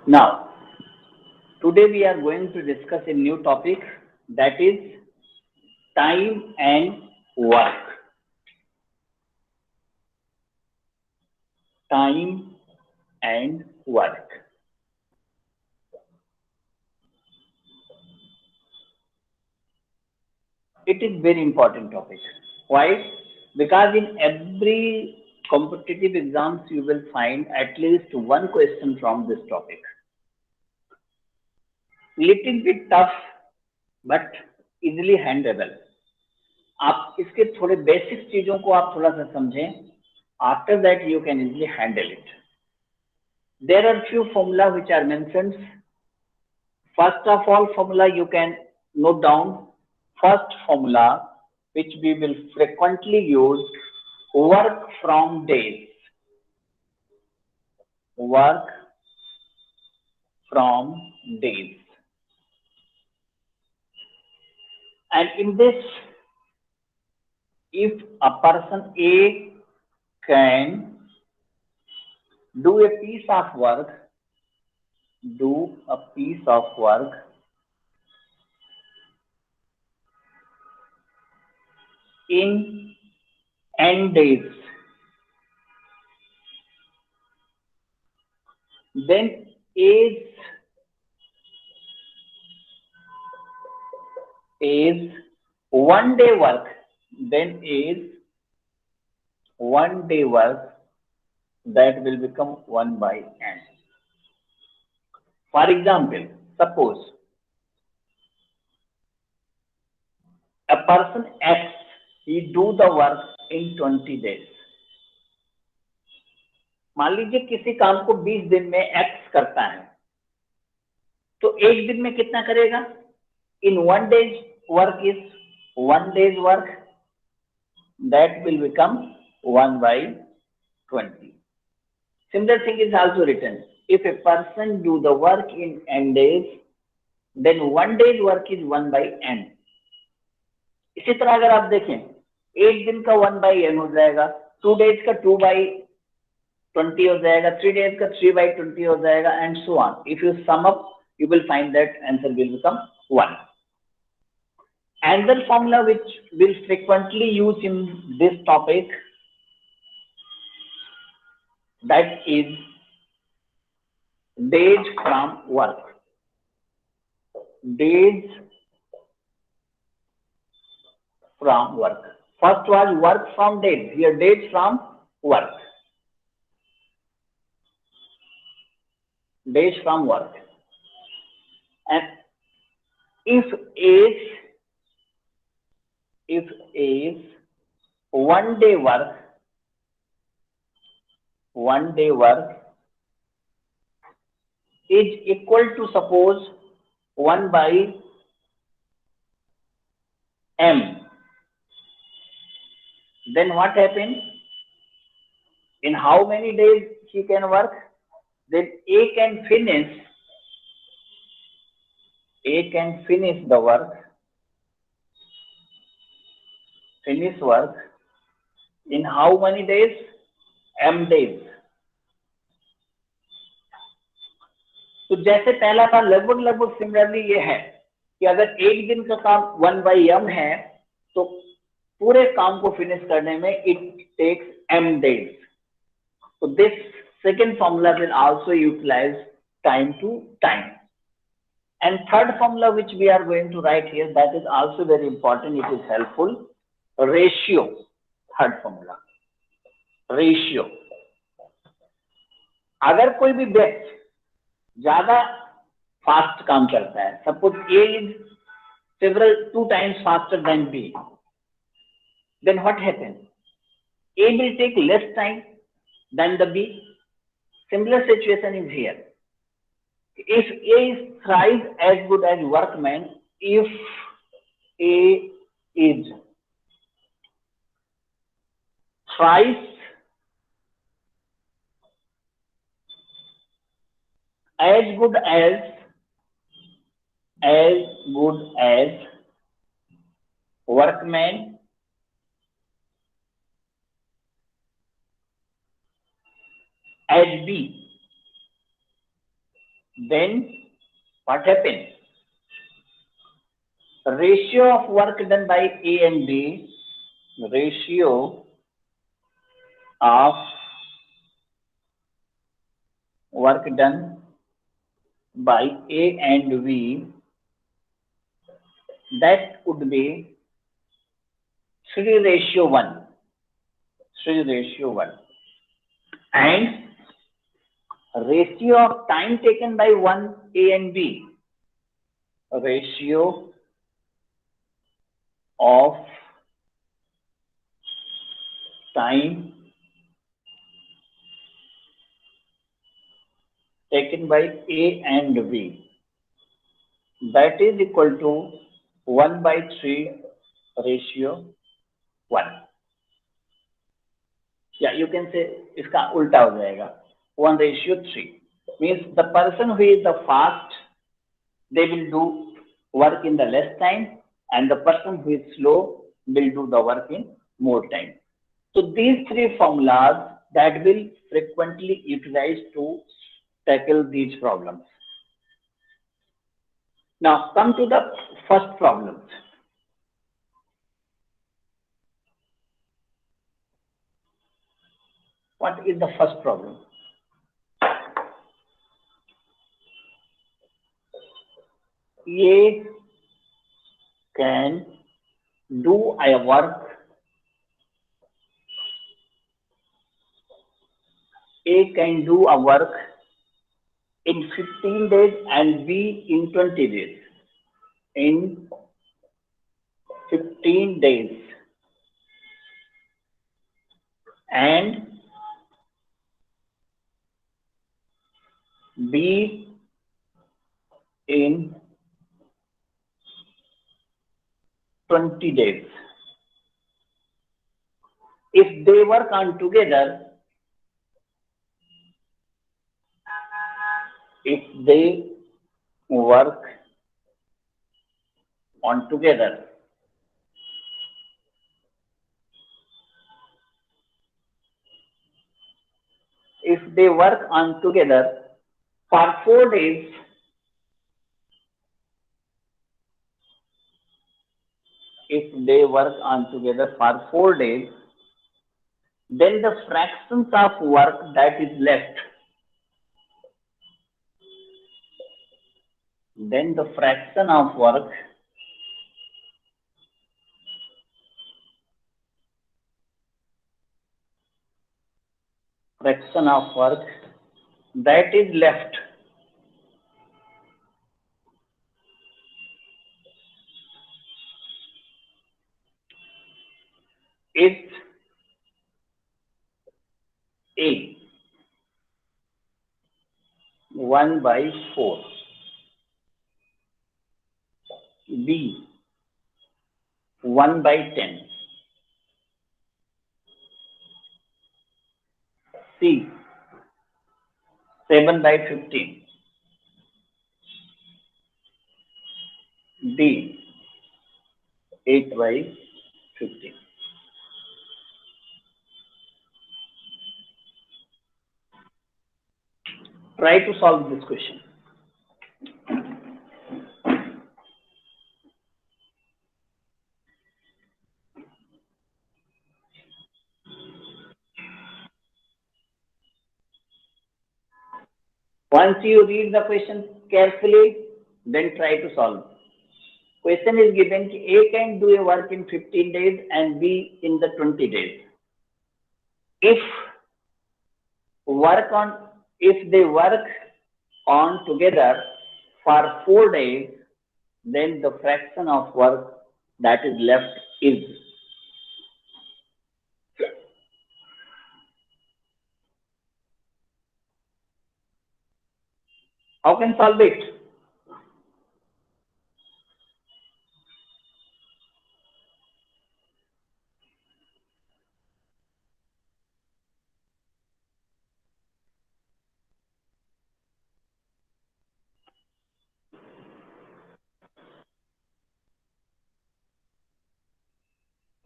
Now, today we are going to discuss a new topic, that is time and work. Time and work. It is very important topic. Why? Because in every competitive exams you will find at least one question from this topic. Little bit tough but easily handleable. आप इसके थोड़े basic चीजों को आप थोड़ा सा समझें. After that you can easily handle it. There are few formula which are mentioned. First of all, formula you can note down. First formula which we will frequently use: work from days. Work from days. And in this, if a person A can do a piece of work in n days, then is 1 day work, then is 1 day work, that will become 1 by n. For example, suppose a person X, he do the work in 20 days. मान लीजिए किसी काम को 20 दिन में X करता है, तो एक दिन में कितना करेगा? In 1 day's work is 1 day's work, that will become 1 by 20. Similar thing is also written. If a person do the work in n days, then 1 day's work is 1 by n. इसी तरह अगर आप देखें, एक दिन का 1 by n हो जाएगा, 2 days का 2 by 20 हो जाएगा, 3 days का 3 by 20 हो जाएगा, and so on. If you sum up, you will find that answer will become 1. Another formula which will frequently use in this topic, that is days from work. Days from work. First was work from days. Here days from work. Days from work. And if is 1 day work, 1 day work is equal to, suppose, 1 by m, then what happens? In how many days he can work? Then A can finish the work, in how many days? M days. तो जैसे पहला था, लगभग similarly ये है कि अगर एक दिन का काम 1 by m है, तो पूरे काम को फिनिश करने में it takes m days. So this second formula will also utilize time to time. And third formula which we are going to write here, that is also very important, it is helpful: ratio. Third formula, ratio. अगर कोई भी व्यक्ति ज्यादा fast काम करता है, suppose A is several 2 times faster than B, then what happens? A will take less time than the B. Similar situation is here. If A is thrice as good as workman, if A is thrice as good as workman, as B, then what happens? Ratio of work done by A and B, ratio of work done by A and B, that would be 3:1. 3:1. And ratio of time taken by one A and B, ratio of time taken by A and B, that is equal to 1/3:1. या you can say इसका उल्टा हो जाएगा 1:3. Means the person who is the fast they will do work in the less time, and the person who is slow will do the work in more time. So these three formulas that will frequently utilized to tackle these problems. Now come to the first problem. What is the first problem? A can do a work. A can do a work in 15 days and B in 20 days. In 15 days. And B in 20 days. If they work on together, if they work on together, if they work on together for 4 days, if they work on together for 4 days, then the fractions of work that is left, then the fraction of work that is left is A 1/4, B 1/10, C 7/15, D 8/15. Try to solve this question. Once you read the question carefully, then try to solve. Question is given, A can do a work in 15 days and B in the 20 days. If they work on together for 4 days, then the fraction of work that is left is. How can solve it?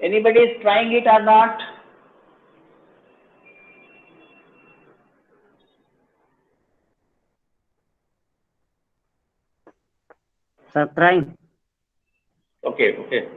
Anybody is trying it or not? Sir, trying. Okay, okay.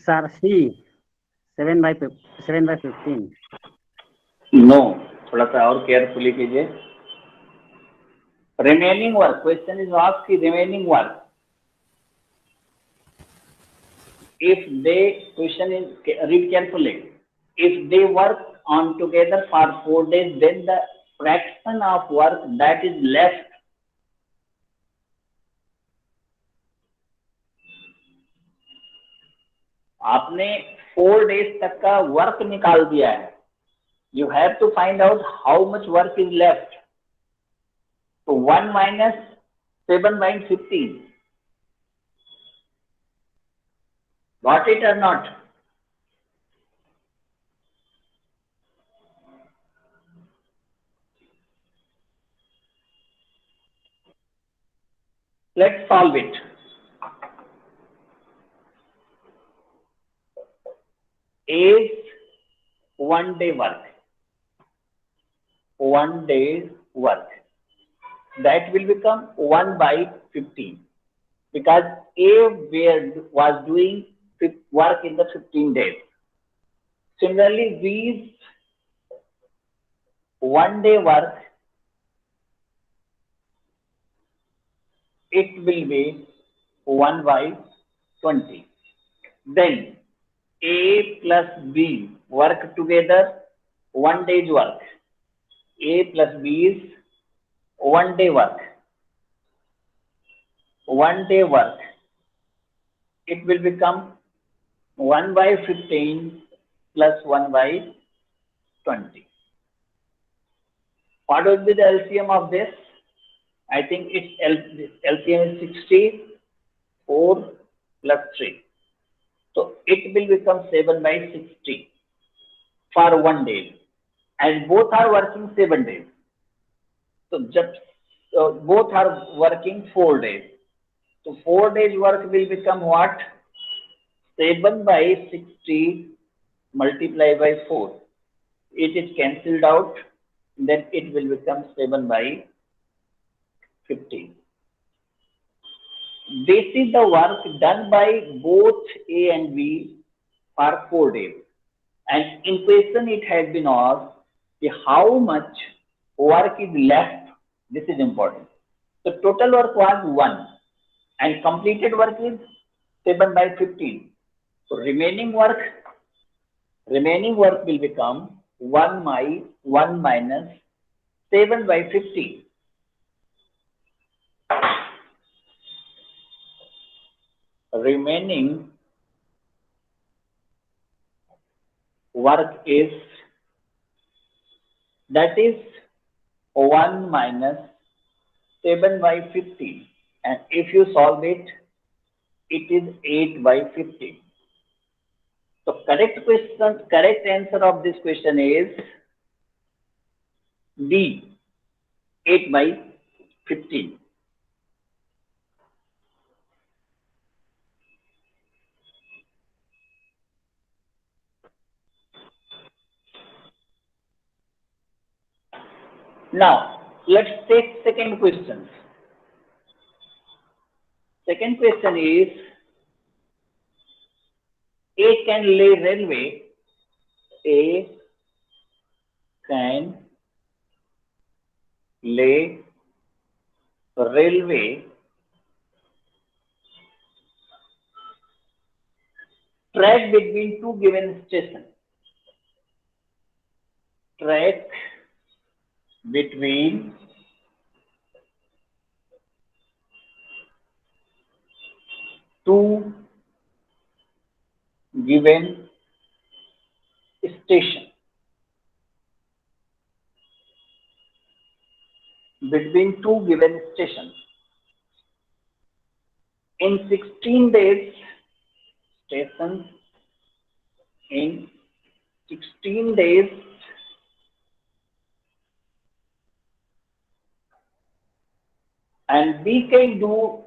Sir, C. 7/15. No, थोड़ा सा और carefully कीजिए. Remaining work. Question is asked the remaining work. If they, question is, read carefully. If they work on together for 4 days, then the fraction of work that is left. आपने 4 days तक का work निकाल दिया है. You have to find out how much work is left. So 1 minus 7/15. Got it or not? Let's solve it. Is 1 day work. 1 day work. That will become 1/15 because A was doing work in the 15 days. Similarly, B's 1 day work, it will be 1/20. Then A plus B work together 1 day's work. A plus B is 1 day work. 1 day work. It will become 1/15 plus 1/20. What would be the LCM of this? I think its LCM is 64 plus 3. So it will become 7/60 for 1 day. And both are working 7 days. So both are working 4 days. So 4 days work will become what? 7/60 multiplied by 4. It is cancelled out. Then it will become 7/15. This is the work done by both A and B for 4 days. And in question it has been asked how much work is left. This is important. The total work was 1 and completed work is 7/15. So remaining work will become 1 minus 7/15. Remaining work is, that is 1 minus 7/15, and if you solve it, it is 8/15. So correct answer of this question is D, 8/15. Now let's take second question. Second question is, A can lay railway. A can lay railway track between two given stations. Track between two given stations. Between two given stations. In 16 days, stations in 16 days and we can do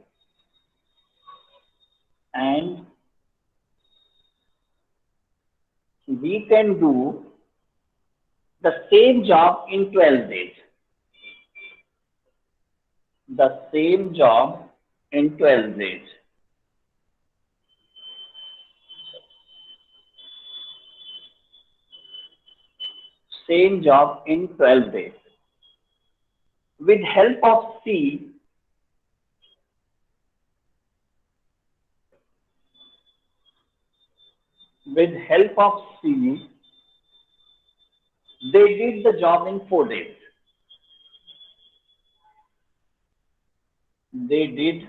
the same job in 12 days. The same job in 12 days. Same job in 12 days. With help of C, they did the job in 4 days. They did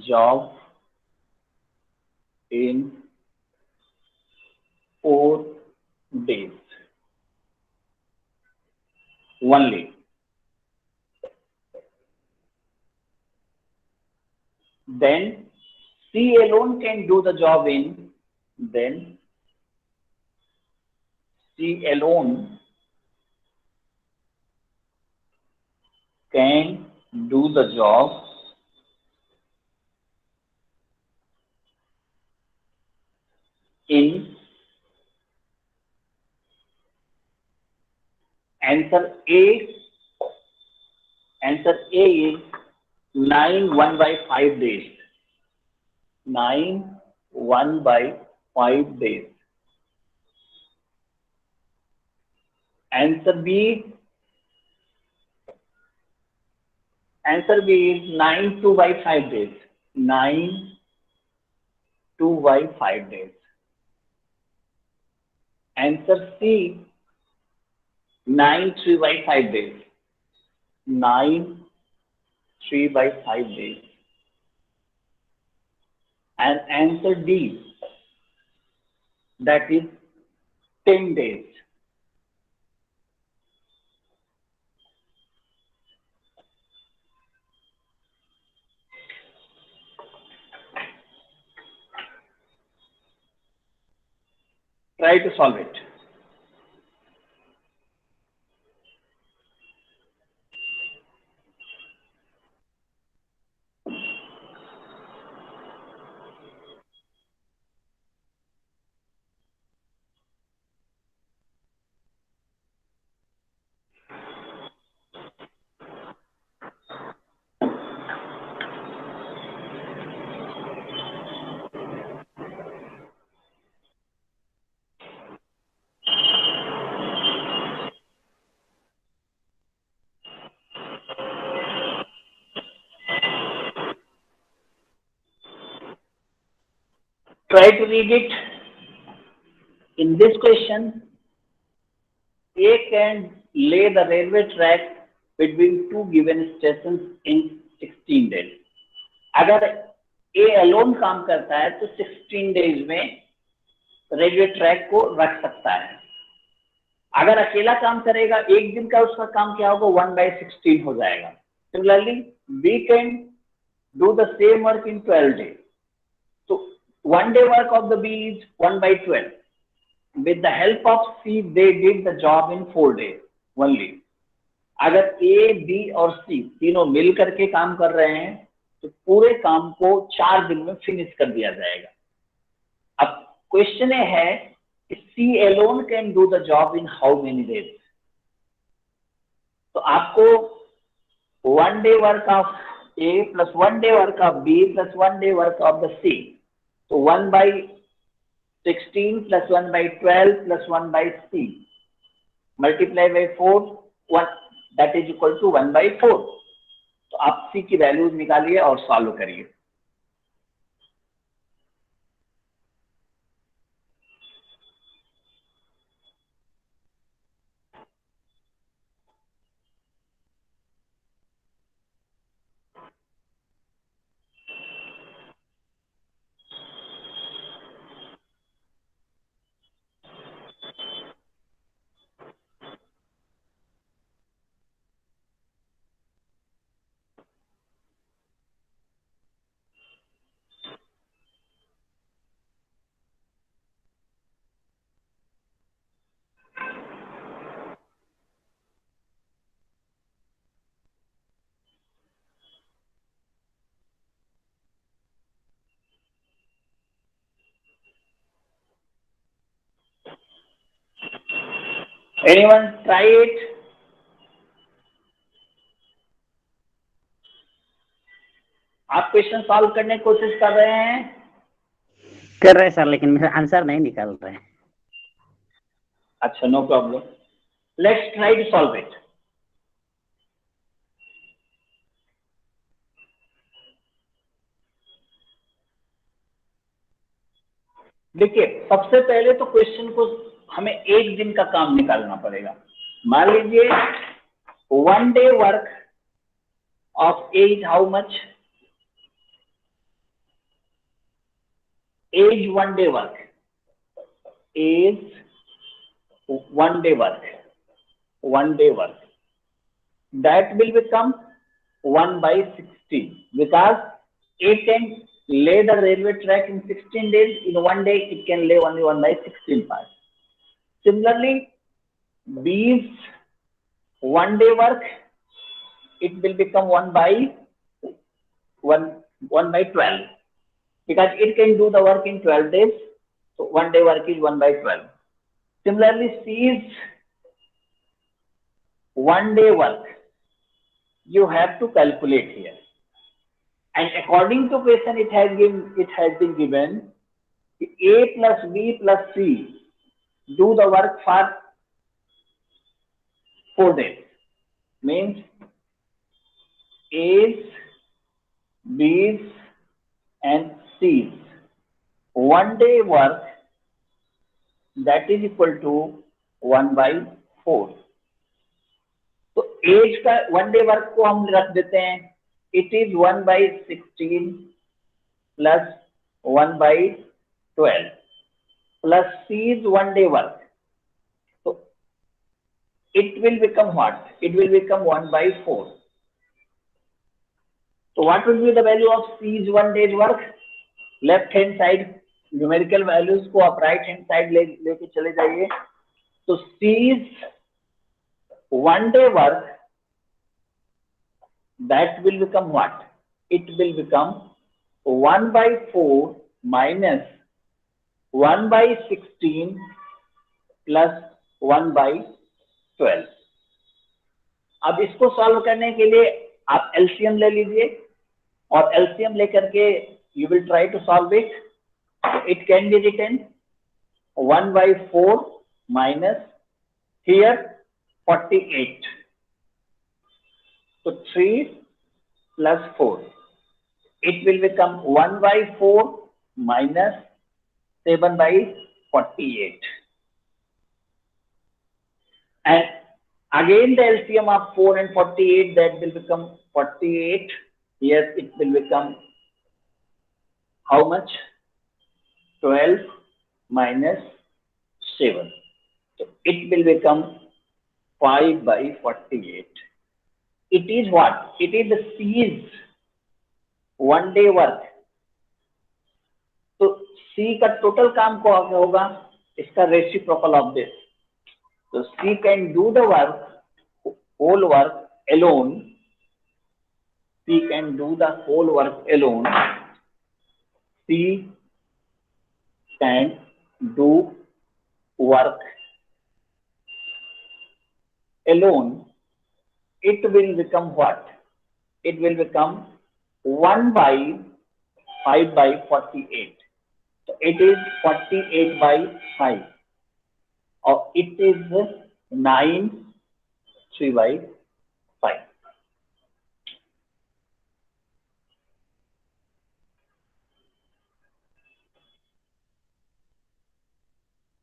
job in 4 days only. Then C alone can do the job in, then C alone can do the job in, answer A is 9 1 by 5 days. 9 1 by 5 days. Answer B is 9 2 by 5 days. 9 2 by 5 days. Answer C, 9 3 by 5 days. 9 3 by 5 days. And answer D, that is 10 days. Try to solve it. Try to read it. In this question, A can lay the railway track between two given stations in 16 days. अगर A alone काम करता है तो 16 days में railway track को रख सकता है. अगर अकेला काम करेगा एक दिन का उसका काम क्या होगा 1/16 हो जाएगा. Similarly, we can do the same work in 12 days. So 1 day work of the B is 1/12. With the help of C, they did the job in 4 days only. अगर A, B और C तीनों मिल करके काम कर रहे हैं तो पूरे काम को 4 दिन में फिनिश कर दिया जाएगा. अब क्वेश्चन है C alone can do the job in how many days? तो आपको 1 day work of A plus 1 day work of B plus 1 day work of the C. तो 1/16 plus 1/12 plus 1/C multiply by 4, 1 that is equal to 1/4. तो आप C की values निकालिए और solve करिए. Anyone try it? आप क्वेश्चन सॉल्व करने की कोशिश कर रहे हैं? कर रहे हैं सर, लेकिन मेरा आंसर नहीं निकाल रहे हैं। अच्छा, no problem, let's try to solve it. देखिए, सबसे पहले तो क्वेश्चन को हमें एक दिन का काम निकालना पड़ेगा। मान लीजिए 1 day work of as how much? As 1 day work, as 1 day work, 1 day work, that will become 1/16, because it can lay the railway track in 16 days. In 1 day it can lay only 1/16 parts. Similarly, B's 1 day work, it will become 1/12, because it can do the work in 12 days. So 1 day work is 1/12. Similarly, C's 1 day work, you have to calculate here, and according to question it has been given A plus B plus C do the work for 4 days, means A's, B's and C's 1 day work, that is equal to 1/4. तो as का 1 day work को हम रख देते हैं, it is 1/16 plus 1/12 plus C's 1 day work. So it will become what? It will become 1/4. So what will be the value of C's 1 day's work? Left hand side numerical values को आप right hand side लेके चले जाइए। तो C's 1 day work, that will become what? It will become 1/4 minus 1/16 plus 1/12. अब इसको solve करने के लिए आप एलसीएम ले लीजिए, और एलसीएम लेकर के you will try to solve it. It can be written 1/4 minus here 48. So 3 plus 4. It will become 1/4 minus 7/48. And again the LCM of 4 and 48, that will become 48. Here it will become how much? 12 minus 7. So it will become 5/48. It is what? It is the C's 1 day work. तो C का total काम को आगे होगा इसका reciprocal of this. So C can do the work, whole work alone. C can do the whole work alone. C can do work alone. It will become what? It will become 1/5/48. So it is 48/5, or it is 9/3/5.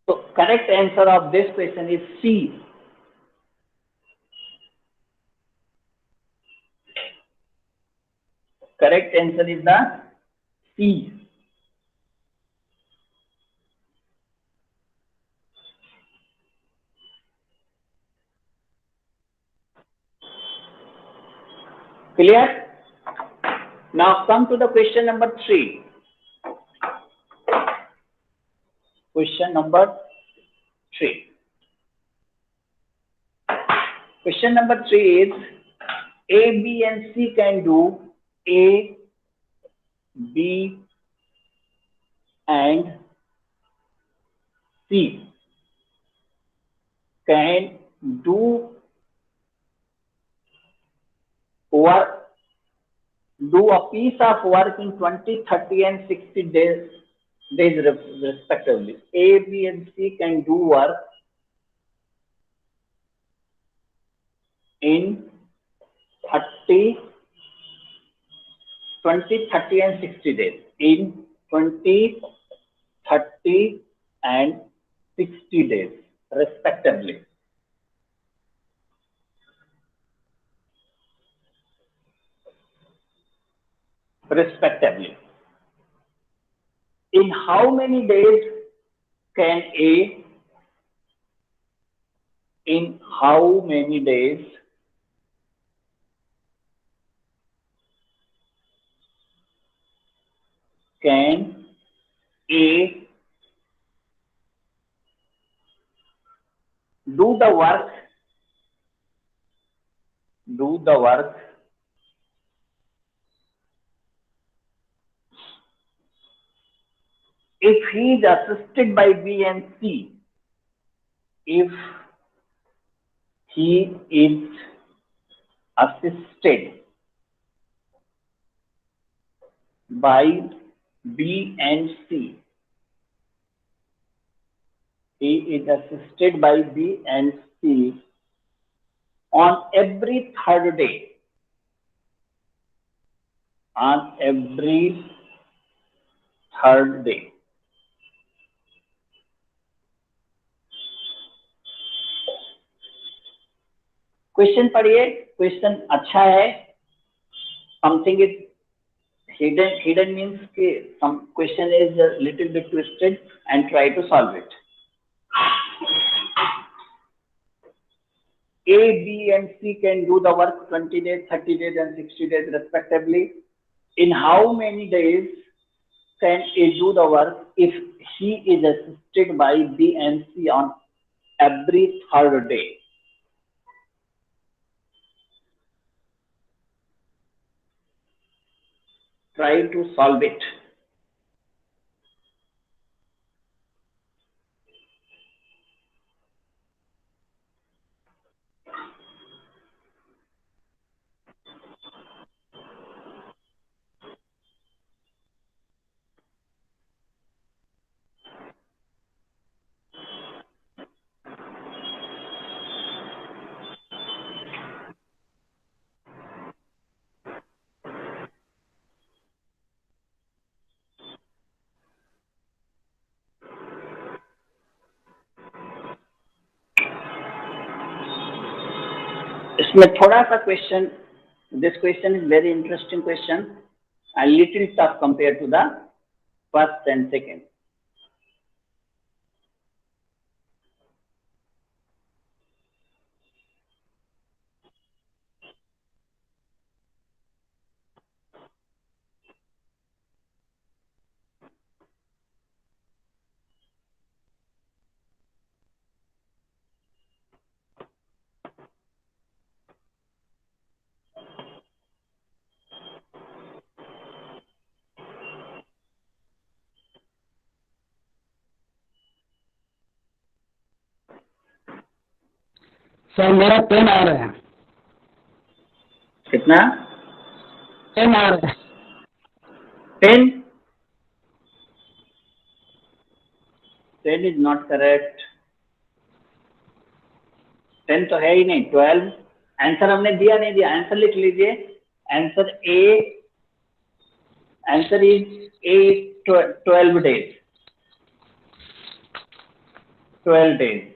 So correct answer of this question is C. Correct answer is the C. Clear? Now come to the question number 3. Question number 3. Question number 3 is A, B and C can do A, B and C. can do work, do a piece of work in 20, 30, and 60 days respectively. A, B, and C can do work in 30, 20, 30, and 60 days. In 20, 30, and 60 days respectively. Respectively. In how many days can A, in how many days can A do the work if he is assisted by B and C? If he is assisted by B and C, he is assisted by B and C on every third day. On every third day. Question पढ़िए, question अच्छा है. Something is hidden means कि some question is a little bit twisted and try to solve it. A, B, and C can do the work 20 days, 30 days, and 60 days respectively. In how many days can A do the work if he is assisted by B and C on every third day? Try to solve it. इसमें थोड़ा सा question, this question is very interesting question, a little tough compared to the first and second. Sir मेरा 10 आ रहा है. कितना? 10 आ रहा है. 10? 10 is not correct. 10 तो है ही नहीं. 12. आंसर हमने दिया नहीं दिया. आंसर लिख लीजिए. Answer A, answer is A 12 days. 12 days.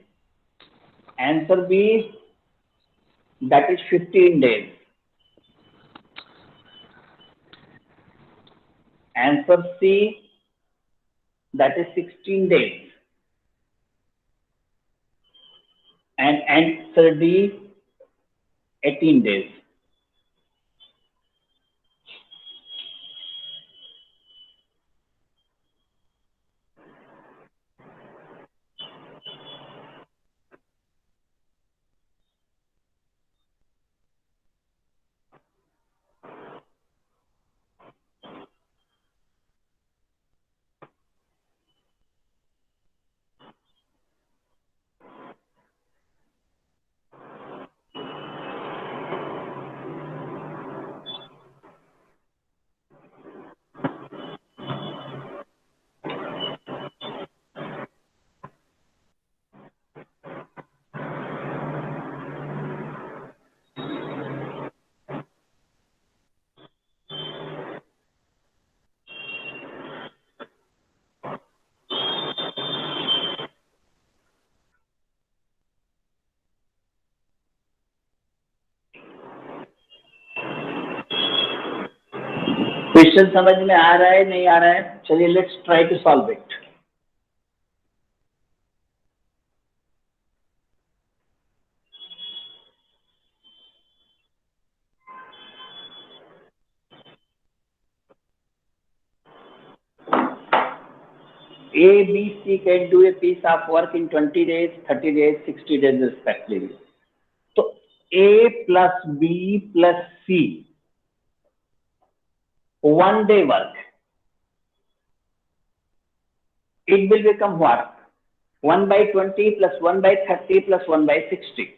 Answer B, that is 15 days. Answer C, that is 16 days. And answer D, 18 days. Question समझ में आ रहा है नहीं आ रहा है? चलिए let's try to solve it. A, B, C can do a piece of work in 20 days, 30 days, 60 days respectively. So A plus B plus C, 1 day work. It will become what? 1 by 20 plus 1 by 30 plus 1 by 60.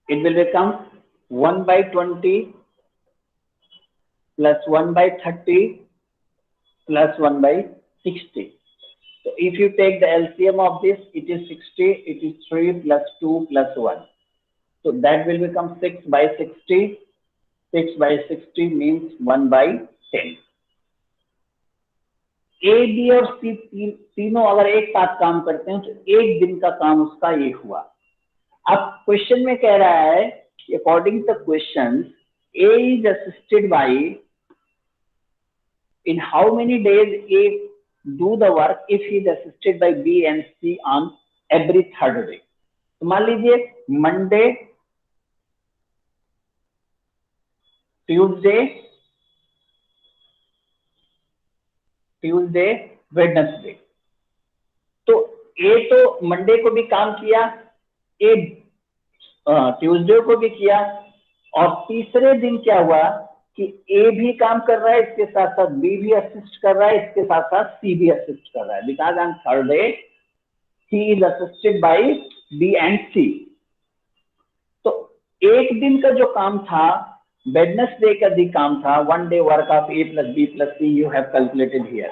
It will become 1 by 20 plus 1 by 30 plus 1 by 60. So if you take the LCM of this, it is 60, it is 3 plus 2 plus 1. So that will become 6 by 60. 6 by 60 means 1 by 10. A, B और C तीनों अगर एक साथ काम करते हैं तो एक दिन का काम उसका ये हुआ। अब क्वेश्चन में कह रहा है according to question A is assisted by in how many days A do the work if he is assisted by B and C on every third day। तो मान लीजिए मंडे, ट्यूसडे, वेडनेसडे। तो ए तो Monday को भी काम किया, ए Tuesday को भी किया, और तीसरे दिन क्या हुआ कि ए भी काम कर रहा है, इसके साथ साथ बी भी असिस्ट कर रहा है, इसके साथ साथ सी भी असिस्ट कर रहा है। Because on third day he is assisted by B and C. तो एक दिन का जो काम था, वेडनेसडे का भी काम था, 1 day work of A plus B plus C you have calculated here.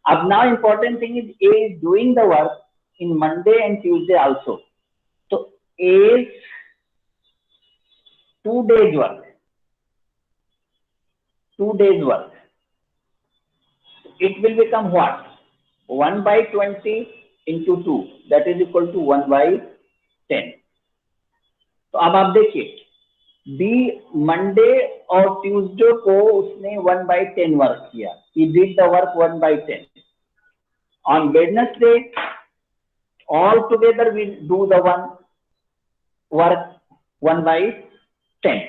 अब now important thing is A is doing the work in Monday and Tuesday also. तो A 2 days work, 2 days work, it will become what? 1 by 20 into 2, that is equal to 1 by 10। तो अब आप देखिए be Monday और Tuesday को उसने 1 by 10 work किया, he did the work 1 by 10। on Wednesday all together we do the work 1 by 10।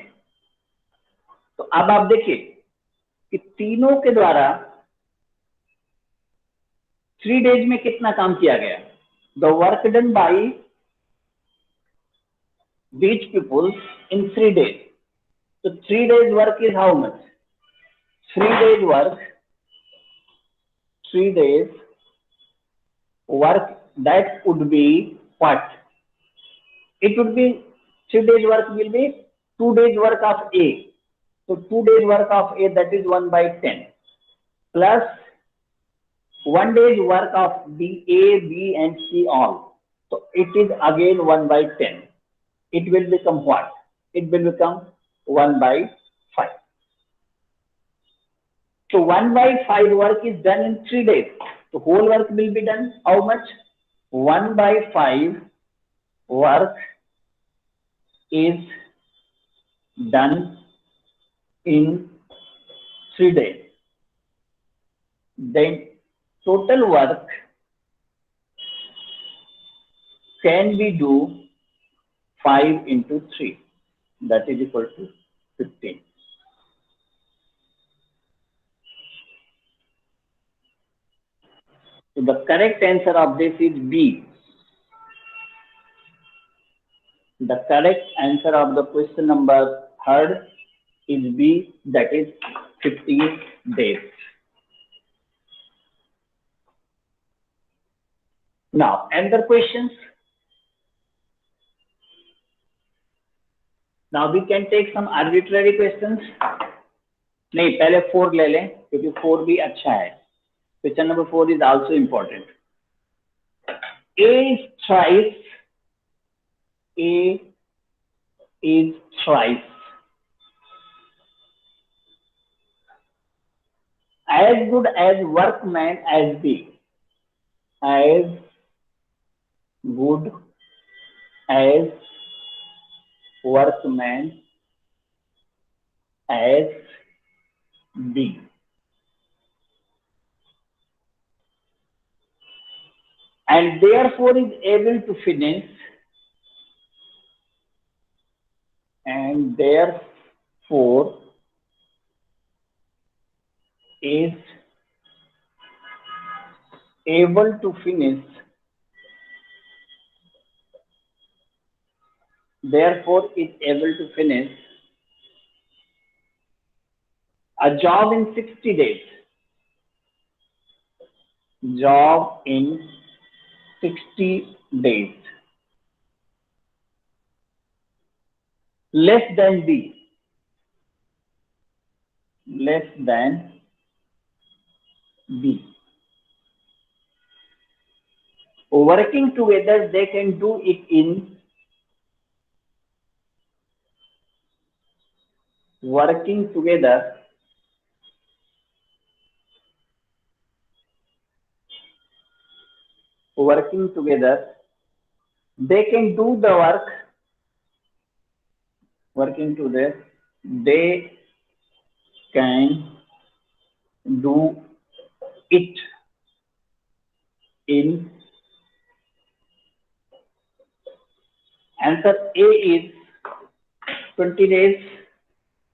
तो अब आप देखिए कि तीनों के द्वारा 3 days में कितना काम किया गया। The work done by these people in 3 days। So 3 days work is how much? 3 days work, 3 days work, that would be what? It would be 3 days work will be 2 days work of A। So 2 days work of A, that is 1 by 10 plus 1 day's work of B, A, B and C all। So it is again 1 by 10। It will become what? It will become 1 by 5। So 1 by 5 work is done in 3 days। So whole work will be done how much? 1 by 5 work is done in 3 days। Then total work can we do 5 into 3, that is equal to 15। So the correct answer of this is B। The correct answer of the question number 3rd is B, that is 15 days। Now another questions। Now we can take some arbitrary questions। नहीं, पहले 4 ले लें क्योंकि 4 भी अच्छा है। Question number 4 is also important। A is thrice, A is thrice as good as workman as B, as good as workman as B. And therefore is able to finish, and therefore is able to finish, therefore is able to finish a job in 60 days. Job in 60 days. Less than B. Less than B. Working together, they can do it in working together. Working together, they can do the work. Working together, they can do it in. Answer A is 20 days.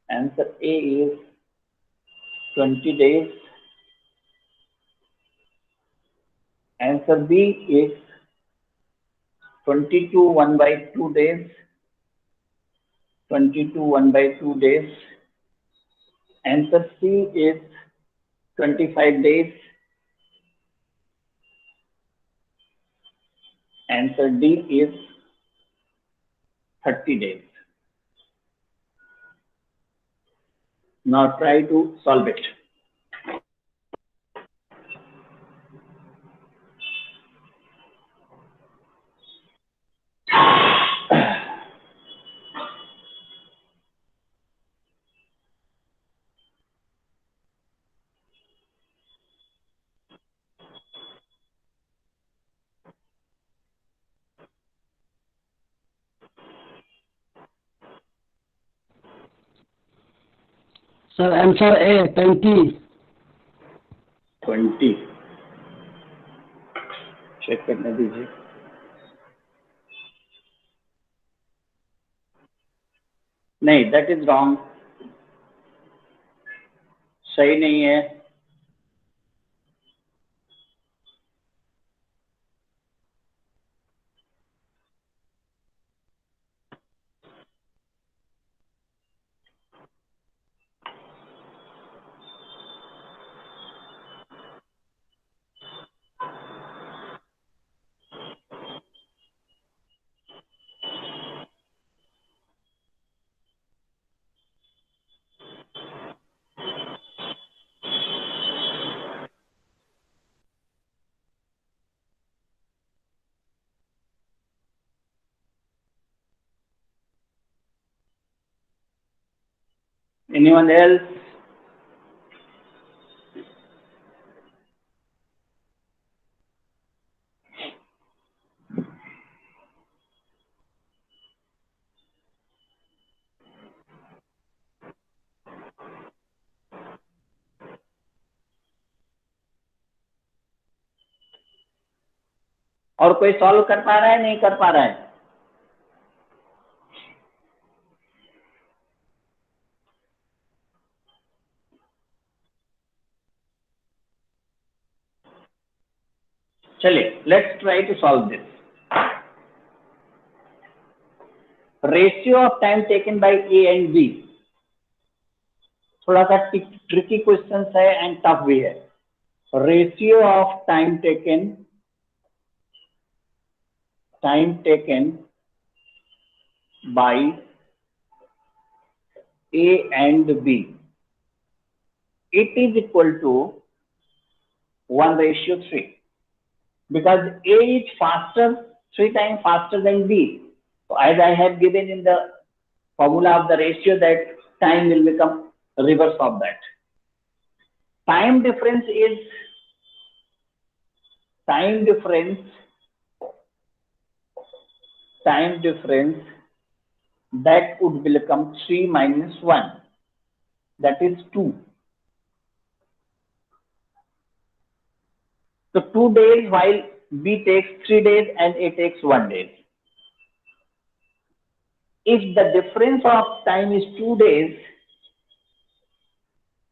Answer A is 20 days. Answer B is 22 1 by 2 days. 22 1 by 2 days. Answer C is 25 days. Answer D is 30 days. Now try to solve it. Sir answer A 20। 20 check करने दीजिए। नहीं, that is wrong, सही नहीं है। Anyone else? और कोई solve कर पा रहा है, नहीं कर पा रहा है? चलिए, let's try to solve this. Ratio of time taken by A and B. थोड़ा सा ट्रिकी क्वेश्चन है एंड टफ भी है। Ratio of time taken by A and B, it is equal to 1:3, because A is faster, 3 times faster than B. So as I have given in the formula of the ratio, that time will become reverse of that. Time difference that would become 3 minus 1, that is 2. So 2 days while B takes 3 days and A takes 1 day. If the difference of time is 2 days,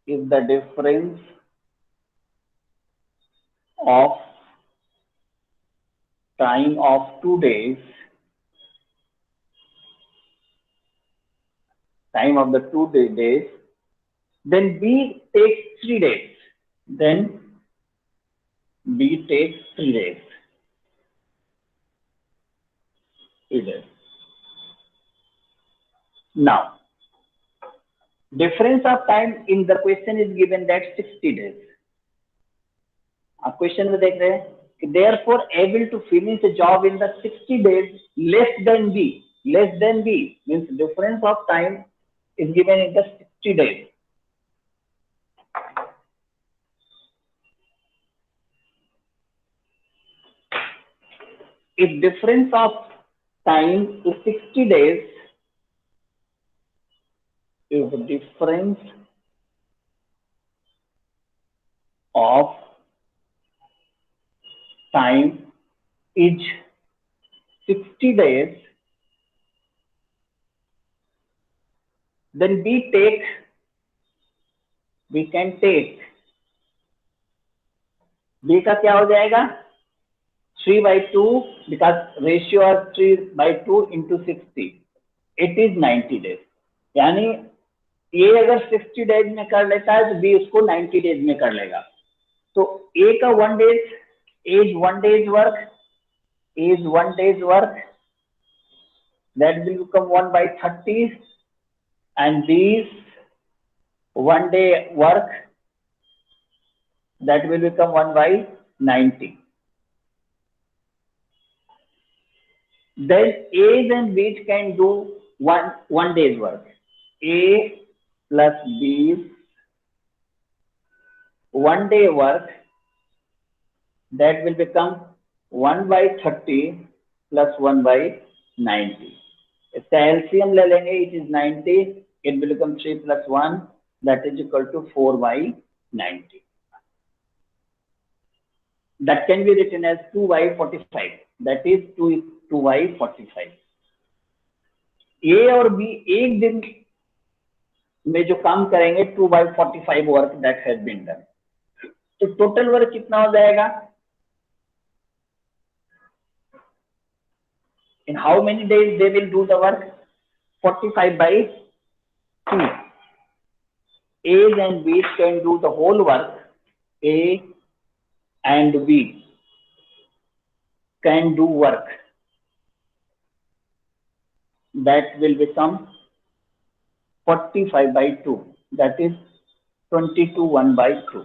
if the difference of time of 2 days, time of the 2 days, then B takes 3 days. Then B takes 3 days. 3 days. Now, difference of time in the question is given that 60 days. आप question में देख रहे हैं कि therefore able to finish a job in the 60 days less than B. Less than B means difference of time is given in the 60 days. If difference of time is 60 days, if difference of time is 60 days, then we can take B का क्या हो जाएगा 3/2 because ratio of 3/2 into 60, it is 90 days. यानी A अगर 60 days में कर लेता है तो B उसको 90 डेज में कर लेगा. तो A का 1 days is 1 day's work, is 1 day's work, that will become 1/30, and B's 1 day work, that will become 1/90. Then A's and B's can do one day's work. A plus B's 1 day work, that will become 1/30 plus 1/90. इसका LCM ले लेंगे, it is 90, it will become 3 plus 1, that is equal to 4/90. That can be written as 2/45, that is 2/45. A और B एक दिन में जो काम करेंगे 2/45 work that has been done. तो टोटल वर्क कितना हो जाएगा? In how many days they will do the work? 45/3. A's and B's can do the whole work. A and B can do work. That will become 45/2. That is 22 1/2.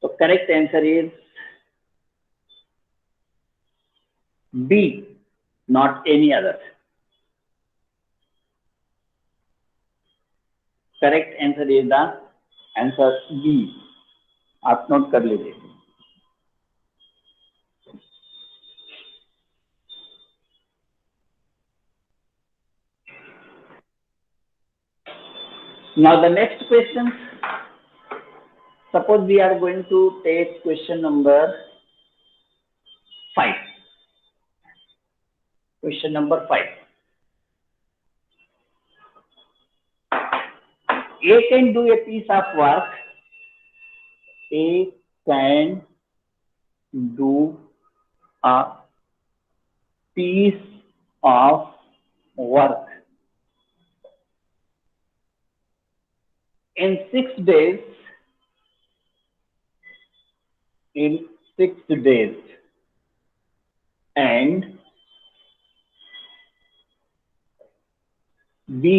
So correct answer is B, not any other. Correct answer is the answer B. आप note कर लीजिए. Now the next question. Suppose we are going to take question number 5. Question number 5. A can do a piece of work. A can do a piece of work in 6 days. In 6 days, and B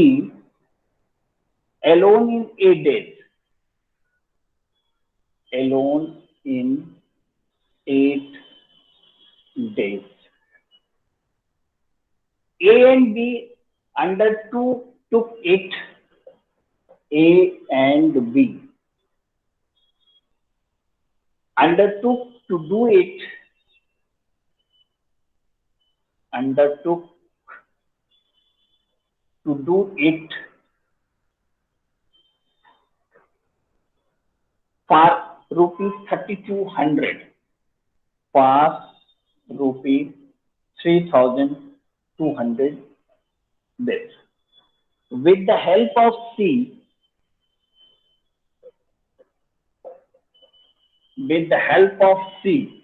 alone in 8 days. Alone in 8 days. A and B took it. A and B undertook to do it. Undertook to do it for rupees 3200 per rupees 3200 this. With the help of C, with the help of C,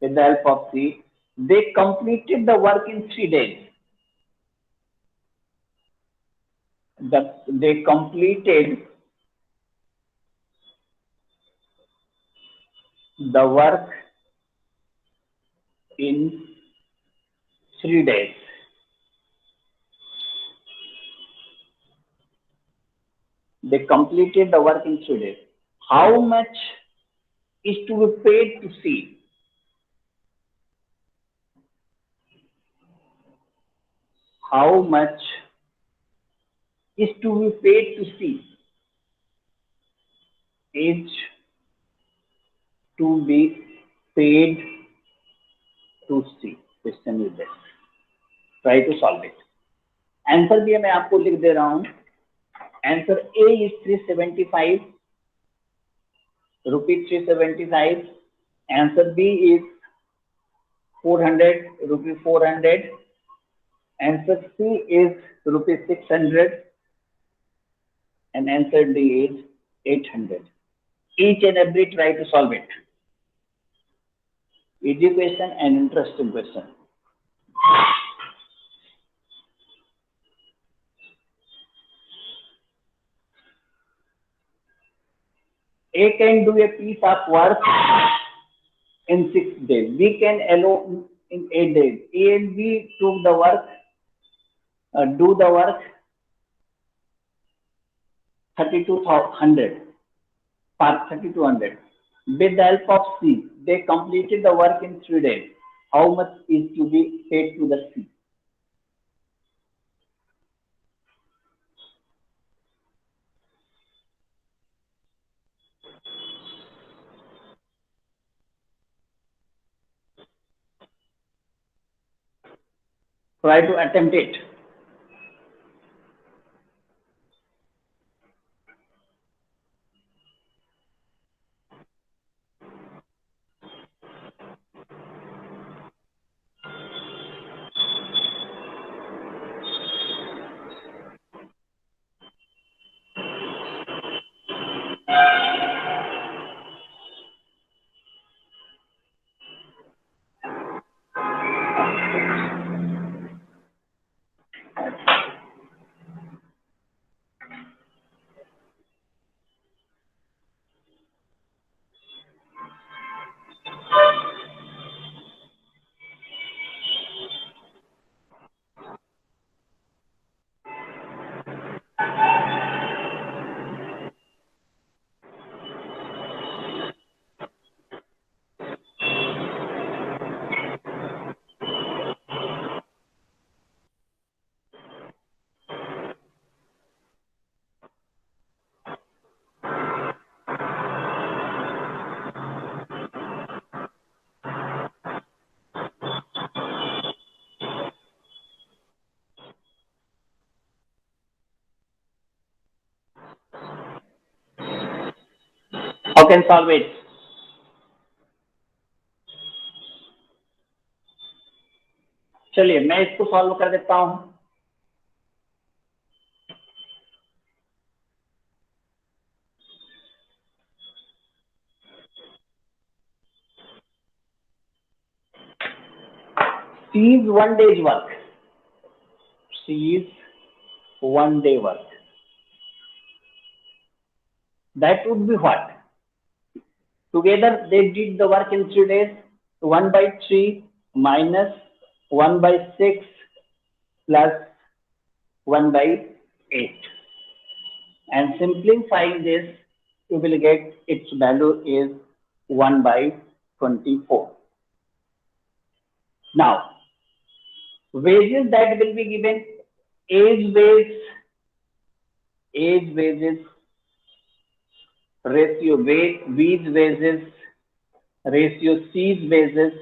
with the help of C, they completed the work in 3 days. They completed the work in 3 days. They completed the work in 3 days. How much is to be paid to C? How much is to be paid to C? Is to be paid to C. Question is this. Try to solve it. Answer भी मैं आपको लिख दे रहा हूं. Answer A is 375 rupees 375. Answer B is 400 rupees 400. Answer C is rupees 600 and answer D is 800. Each and every try to solve it. Easy question and interesting question. A can do a piece of work in 6 days. B can alone in 8 days. A and B took the work, do the work 3200 per 3200. With the help of C, they completed the work in 3 days. How much is to be paid to the C? Try to attempt it. How can solve it? चलिए मैं इसको solve कर देता हूं. C is 1 day's work. C is 1 day work. That would be what? Together they did the work in 3 days. 1 by 3 minus 1 by 6 plus 1 by 8. And simplifying this, you will get its value is 1 by 24. Now, wages that will be given, age wages, ratio B's wages, ratio C's wages,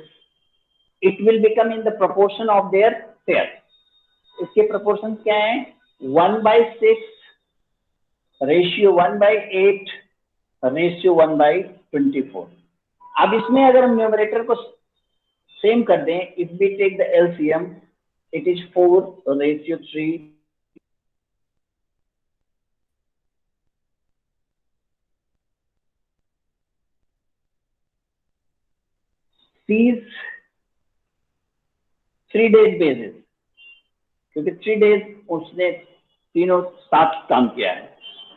it will become in the proportion of their share. इसके proportions क्या हैं? 1 by 6 ratio 1/8 ratio 1/24। अब इसमें अगर हम numerator को same कर दें, if we take the LCM, it is 4/3। Sees 3 days basis, क्योंकि 3 days उसने तीनों साथ काम किया है,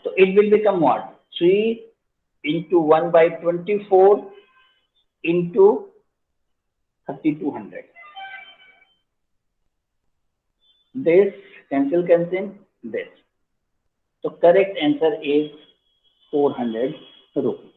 तो it will become what, 3 into 1/24 into 3200. This cancel this. So correct answer is 400 rupees.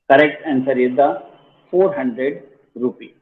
Correct answer is the 400 rupees.